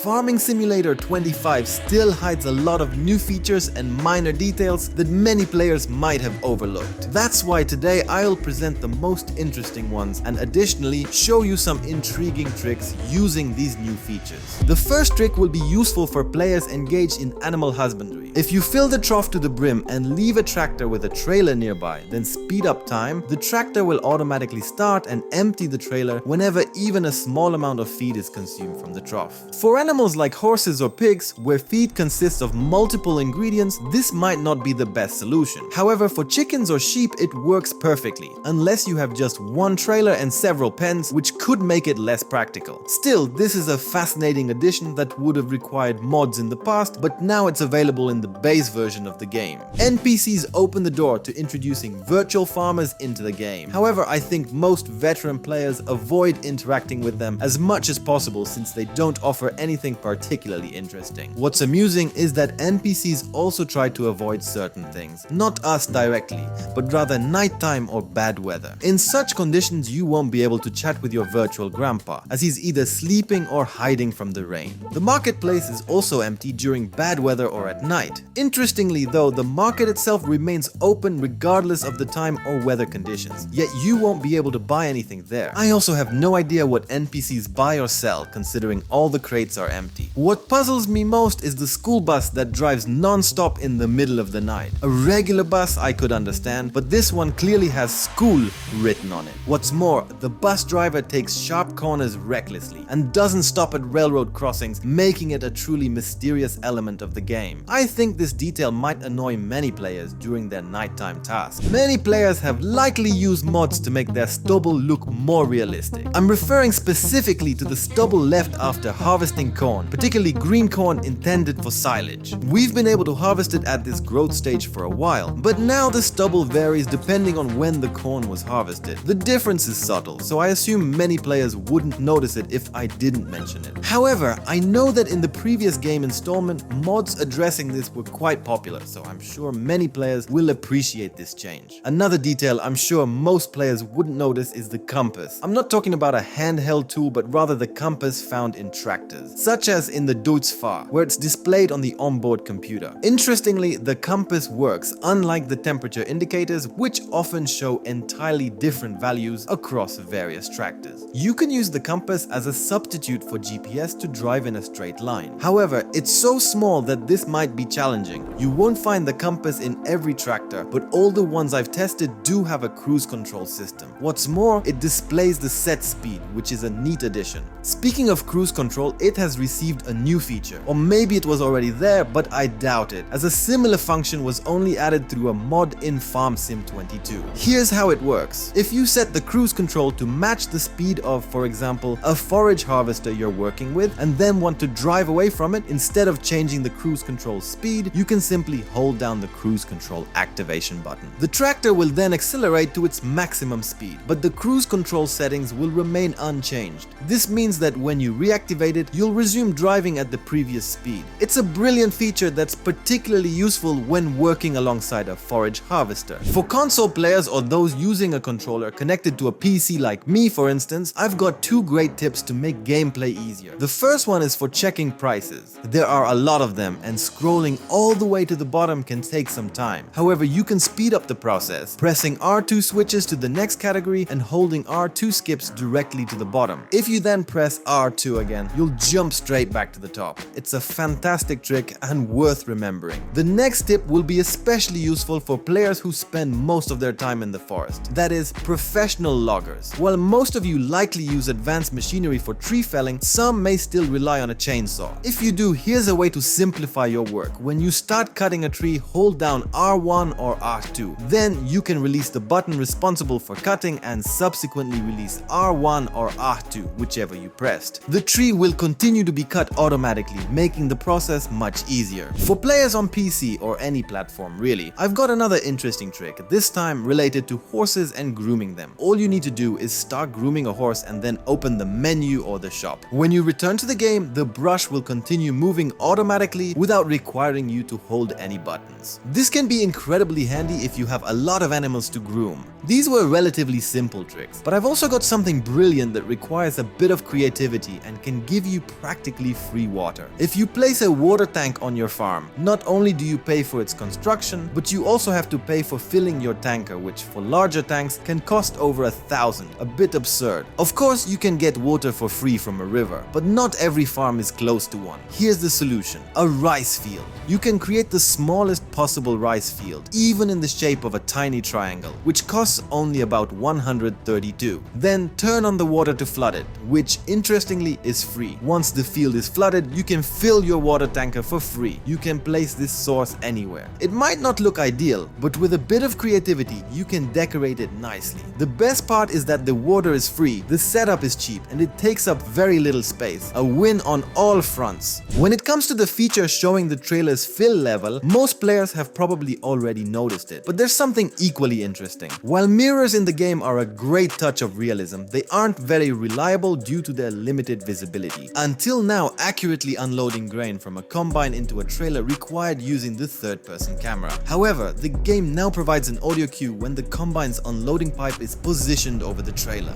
Farming Simulator 25 still hides a lot of new features and minor details that many players might have overlooked. That's why today I'll present the most interesting ones and additionally show you some intriguing tricks using these new features. The first trick will be useful for players engaged in animal husbandry. If you fill the trough to the brim and leave a tractor with a trailer nearby, then speed up time, the tractor will automatically start and empty the trailer whenever even a small amount of feed is consumed from the trough. For animals like horses or pigs, where feed consists of multiple ingredients, this might not be the best solution. However, for chickens or sheep, it works perfectly, unless you have just one trailer and several pens, which could make it less practical. Still, this is a fascinating addition that would have required mods in the past, but now it's available in the base version of the game. NPCs open the door to introducing virtual farmers into the game. However, I think most veteran players avoid interacting with them as much as possible since they don't offer anything particularly interesting. What's amusing is that NPCs also try to avoid certain things, not us directly, but rather nighttime or bad weather. In such conditions, you won't be able to chat with your virtual grandpa, as he's either sleeping or hiding from the rain. The marketplace is also empty during bad weather or at night. Interestingly though, the market itself remains open regardless of the time or weather conditions, yet you won't be able to buy anything there. I also have no idea what NPCs buy or sell, considering all the crates are empty. What puzzles me most is the school bus that drives non-stop in the middle of the night. A regular bus I could understand, but this one clearly has school written on it. What's more, the bus driver takes sharp corners recklessly and doesn't stop at railroad crossings, making it a truly mysterious element of the game. I think this detail might annoy many players during their nighttime tasks. Many players have likely used mods to make their stubble look more realistic. I'm referring specifically to the stubble left after harvesting corn, particularly green corn intended for silage. We've been able to harvest it at this growth stage for a while, but now the stubble varies depending on when the corn was harvested. The difference is subtle, so I assume many players wouldn't notice it if I didn't mention it. However, I know that in the previous game installment, mods addressing this were quite popular, so I'm sure many players will appreciate this change. Another detail I'm sure most players wouldn't notice is the compass. I'm not talking about a handheld tool, but rather the compass found in tractors, such as in the Duitsfahr, where it's displayed on the onboard computer. Interestingly, the compass works unlike the temperature indicators, which often show entirely different values across various tractors. You can use the compass as a substitute for GPS to drive in a straight line. However, it's so small that this might be challenging. You won't find the compass in every tractor, but all the ones I've tested do have a cruise control system. What's more, it displays the set speed, which is a neat addition. Speaking of cruise control, it has received a new feature, or maybe it was already there, but I doubt it, as a similar function was only added through a mod in Farm Sim 22. Here's how it works. If you set the cruise control to match the speed of, for example, a forage harvester you're working with, and then want to drive away from it, instead of changing the cruise control speed, you can simply hold down the cruise control activation button. The tractor will then accelerate to its maximum speed, but the cruise control settings will remain unchanged. This means that when you reactivate it, you'll resume driving at the previous speed. It's a brilliant feature that's particularly useful when working alongside a forage harvester. For console players or those using a controller connected to a PC like me, for instance, I've got two great tips to make gameplay easier. The first one is for checking prices. There are a lot of them, and scrolling all the way to the bottom can take some time. However, you can speed up the process. Pressing R2 switches to the next category and holding R2 skips directly to the bottom. If you then press R2 again, you'll jump straight back to the top. It's a fantastic trick and worth remembering. The next tip will be especially useful for players who spend most of their time in the forest. That is, professional loggers. While most of you likely use advanced machinery for tree felling, some may still rely on a chainsaw. If you do, here's a way to simplify your work. When you start cutting a tree, hold down R1 or R2. Then you can release the button responsible for cutting and subsequently release R1 or R2, whichever you pressed. The tree will continue to be cut automatically, making the process much easier. For players on PC or any platform really, I've got another interesting trick, this time related to horses and grooming them. All you need to do is start grooming a horse and then open the menu or the shop. When you return to the game, the brush will continue moving automatically without requiring requiring you to hold any buttons. This can be incredibly handy if you have a lot of animals to groom. These were relatively simple tricks, but I've also got something brilliant that requires a bit of creativity and can give you practically free water. If you place a water tank on your farm, not only do you pay for its construction, but you also have to pay for filling your tanker, which for larger tanks can cost over 1,000, a bit absurd. Of course, you can get water for free from a river, but not every farm is close to one. Here's the solution: a rice field. You can create the smallest possible rice field, even in the shape of a tiny triangle, which costs only about 132. Then turn on the water to flood it, which interestingly is free. Once the field is flooded, you can fill your water tanker for free. You can place this source anywhere. It might not look ideal, but with a bit of creativity, you can decorate it nicely. The best part is that the water is free, the setup is cheap, and it takes up very little space. A win on all fronts. When it comes to the feature showing the trailer's fill level, most players have probably already noticed it, but there's something equally interesting. While mirrors in the game are a great touch of realism, they aren't very reliable due to their limited visibility. Until now, accurately unloading grain from a combine into a trailer required using the third-person camera. However, the game now provides an audio cue when the combine's unloading pipe is positioned over the trailer.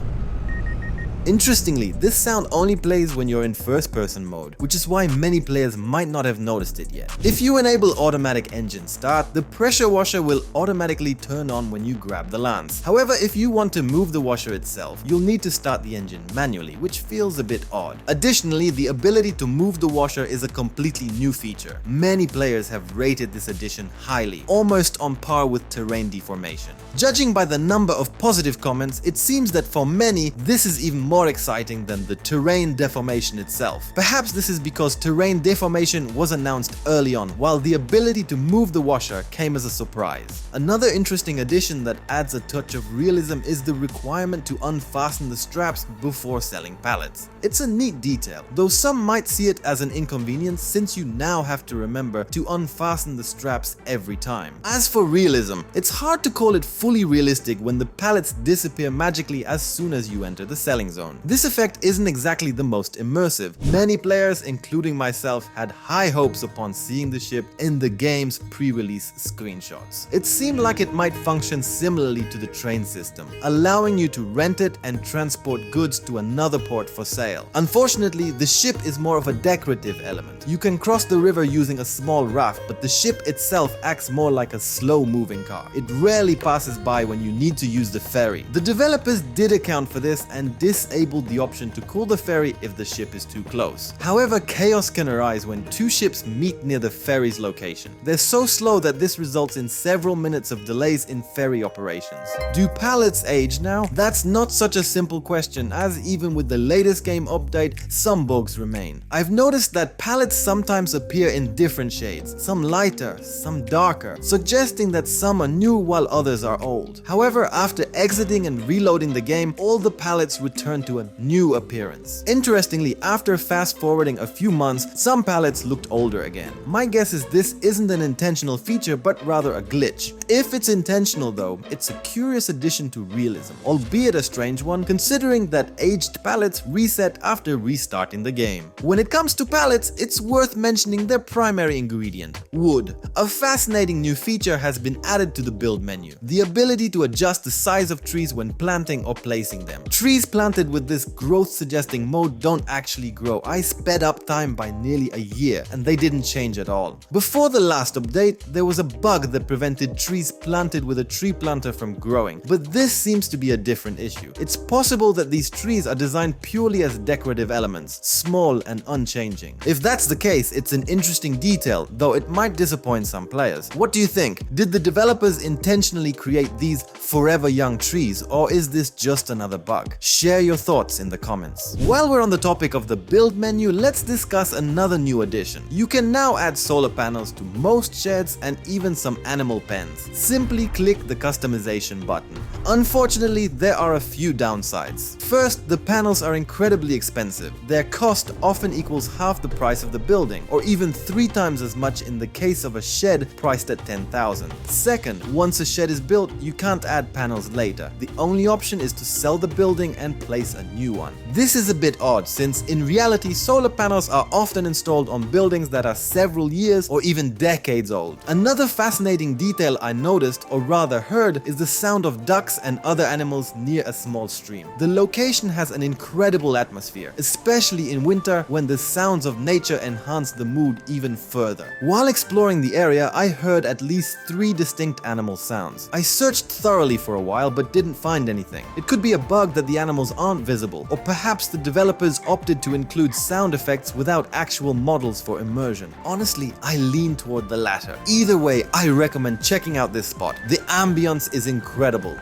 Interestingly, this sound only plays when you're in first-person mode, which is why many players might not have noticed it yet. If you enable automatic engine start, the pressure washer will automatically turn on when you grab the lance. However, if you want to move the washer itself, you'll need to start the engine manually, which feels a bit odd. Additionally, the ability to move the washer is a completely new feature. Many players have rated this addition highly, almost on par with terrain deformation. Judging by the number of positive comments, it seems that for many, this is even more exciting than the terrain deformation itself. Perhaps this is because terrain deformation was announced early on, while the ability to move the washer came as a surprise. Another interesting addition that adds a touch of realism is the requirement to unfasten the straps before selling pallets. It's a neat detail, though some might see it as an inconvenience since you now have to remember to unfasten the straps every time. As for realism, it's hard to call it fully realistic when the pallets disappear magically as soon as you enter the selling zone. This effect isn't exactly the most immersive. Many players, including myself, had high hopes upon seeing the ship in the game's pre-release screenshots. It seemed like it might function similarly to the train system, allowing you to rent it and transport goods to another port for sale. Unfortunately, the ship is more of a decorative element. You can cross the river using a small raft, but the ship itself acts more like a slow-moving car. It rarely passes by when you need to use the ferry. The developers did account for this and disabled the option to call the ferry if the ship is too close. However, chaos can arise when two ships meet near the ferry's location. They're so slow that this results in several minutes of delays in ferry operations. Do pallets age now? That's not such a simple question, as even with the latest game update, some bugs remain. I've noticed that pallets sometimes appear in different shades, some lighter, some darker, suggesting that some are new while others are old. However, after exiting and reloading the game, all the pallets return to a new appearance. Interestingly, after fast forwarding a few months, some pallets looked older again. My guess is this isn't an intentional feature, but rather a glitch. If it's intentional though, it's a curious addition to realism, albeit a strange one considering that aged pallets reset after restarting the game. When it comes to pallets, it's worth mentioning their primary ingredient, wood. A fascinating new feature has been added to the build menu, the ability to adjust the size of trees when planting or placing them. Trees planted with this growth suggesting mode don't actually grow. I sped up time by nearly a year and they didn't change at all. Before the last update, there was a bug that prevented trees planted with a tree planter from growing, but this seems to be a different issue. It's possible that these trees are designed purely as decorative elements, small and unchanging. If that's the case, it's an interesting detail, though it might disappoint some players. What do you think? Did the developers intentionally create these forever young trees, or is this just another bug? Share your thoughts in the comments. While we're on the topic of the build menu, let's discuss another new addition. You can now add solar panels to most sheds and even some animal pens. Simply click the customization button. Unfortunately, there are a few downsides. First, the panels are incredibly expensive. Their cost often equals half the price of the building, or even 3 times as much in the case of a shed priced at 10,000. Second, once a shed is built, you can't add panels later. The only option is to sell the building and place replace a new one. This is a bit odd since in reality solar panels are often installed on buildings that are several years or even decades old. Another fascinating detail I noticed, or rather heard, is the sound of ducks and other animals near a small stream. The location has an incredible atmosphere, especially in winter when the sounds of nature enhance the mood even further. While exploring the area, I heard at least 3 distinct animal sounds. I searched thoroughly for a while but didn't find anything. It could be a bug that the animals aren't visible, or perhaps the developers opted to include sound effects without actual models for immersion. Honestly, I lean toward the latter. Either way, I recommend checking out this spot. The ambience is incredible.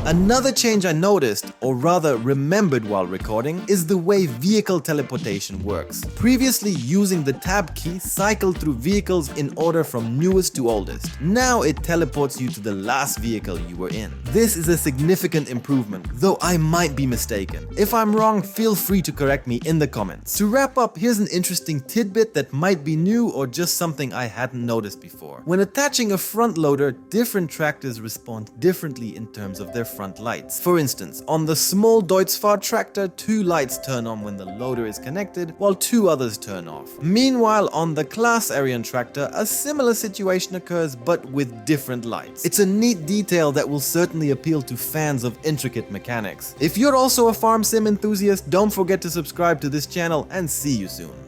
Another change I noticed, or rather remembered while recording, is the way vehicle teleportation works. Previously, using the tab key cycled through vehicles in order from newest to oldest. Now it teleports you to the last vehicle you were in. This is a significant improvement, though I might be mistaken. If I'm wrong, feel free to correct me in the comments. To wrap up, here's an interesting tidbit that might be new or just something I hadn't noticed before. When attaching a front loader, different tractors respond differently in terms of their front lights. For instance, on the small Deutz-Fahr tractor, 2 lights turn on when the loader is connected, while 2 others turn off. Meanwhile, on the Class Arian tractor, a similar situation occurs but with different lights. It's a neat detail that will certainly appeal to fans of intricate mechanics. If you're also a farm sim enthusiast, don't forget to subscribe to this channel and see you soon.